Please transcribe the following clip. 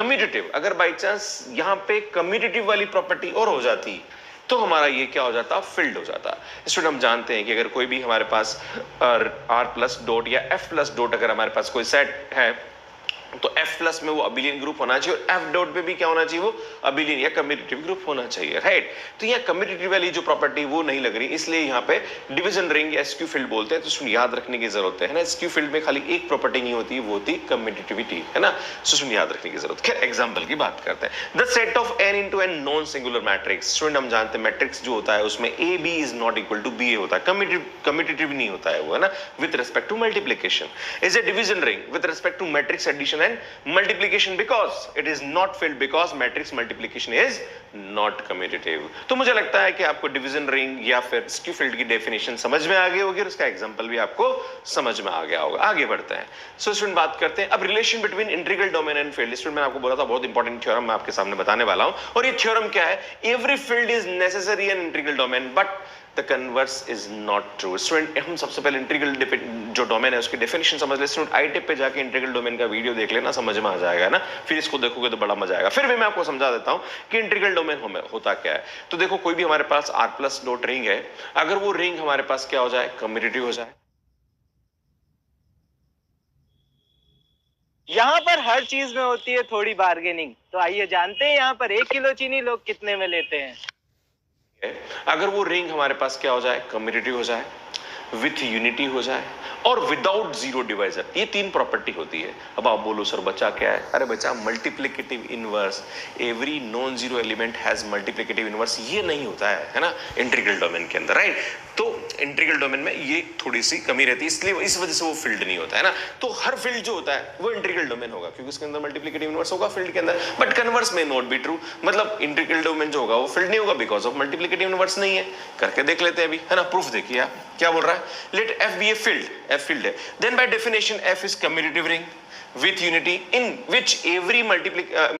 Commutative, अगर by chance यहाँ पे कम्यूटेटिव वाली प्रॉपर्टी और हो जाती तो हमारा ये क्या हो जाता, फिल्ड हो जाता। स्टूडेंट हम जानते हैं कि अगर कोई भी हमारे पास आर प्लस डॉट या एफ प्लस डॉट अगर हमारे पास कोई सेट है तो F प्लस में वो अबिलियन ग्रुप होना चाहिए और F डॉट पे भी क्या होना चाहिए, वो अबिलियन या कम्यूटेटिव ग्रुप होना चाहिए, राइट। तो यहाँ कम्यूटेटिव वाली जो प्रॉपर्टी वो नहीं लग रही, इसलिए यहाँ पे डिवीजन रिंग या एसक्यू फील्ड बोलते हैं। तो सुन याद रखने की जरूरत है ना, एसक्यू फील्ड में खाली एक प्रॉपर्टी नहीं होती, वो होती कम्यूटेटिविटी, है ना। तो सुन याद रखने की जरूरत। खैर एग्जांपल की बात करते हैं। The set of n into n non singular matrix. Student हम जानते हैं मैट्रिक्स जो होता है उसमें a b is not equal to b होता है, कम्यूटेटिव नहीं होता है वो, है ना, with respect to multiplication. Is a division ring with respect to matrix addition and multiplication because it is not filled because matrix multiplication is not commutative। तो मुझे लगता है कि आपको डिवीजन रिंग या फिर स्क्यू फील्ड की डेफिनेशन समझ में आ गई होगी और उसका एग्जांपल भी आपको समझ में आ गया होगा। आगे बढ़ते हैं। सो स्टूडेंट बात करते हैं अब relation between integral domain and field. Student मैंने आपको बोला था बहुत इंपॉर्टेंट थ्योरम मैं आपके सामने बताने वाला हूं, और ये थ्योरम क्या है, every field is necessary in integral domain but the converse is not true. Student हम सबसे पहले इंटीग्रल जो डोमेन है उसकी डेफिनेशन समझ ले। स्टूडेंट आई टिप पे जाके इंटीग्रल डोमेन का वीडियो देख लेना, समझ में आ जाएगा ना, फिर इसको देखोगे तो बड़ा मजा आएगा। फिर भी मैं आपको समझा देता हूं कि इंटीग्रल डोमेन होता क्या है। तो देखो कोई भी हमारे पास आर प्लस डॉट रिंग है, अगर वो रिंग हमारे पास क्या हो जाए, कम्यूटेटिव हो जाए। यहाँ पर हर चीज में होती है थोड़ी बार्गेनिंग, तो आइए जानते हैं यहाँ पर 1 किलो चीनी लोग कितने में लेते हैं। अगर वो रिंग हमारे पास क्या हो जाए, कम्यूटेटिव हो जाए, विथ यूनिटी हो जाए और विदाउट जीरो डिवाइजर, ये तीन प्रॉपर्टी होती है। अब आप बोलो सर बचा क्या है, अरे बचा multiplicative inverse, every non zero element has multiplicative inverse, ये नहीं होता है ना इंटीग्रल डोमेन के अंदर, राइट। तो इंटीग्रल डोमेन में ये थोड़ी सी कमी रहती है, इसलिए इस वजह से वो फील्ड नहीं होता है ना। तो हर फील्ड जो होता है वो इंटीग्रल डोमेन होगा क्योंकि उसके अंदर मल्टीप्लिकेटिव इनवर्स होगा फील्ड के अंदर, बट कन्वर्स में नॉट बी ट्रू, मतलब इंटीग्रल डोमेन जो होगा वो फील्ड नहीं होगा बिकॉज ऑफ मल्टीप्लिकेटिव इनवर्स नहीं है। करके देख लेते हैं अभी, है ना, प्रूफ देखिए आप क्या बोल रहा है। Let F be a field, F field है, then by definition F is commutative ring with unity in which every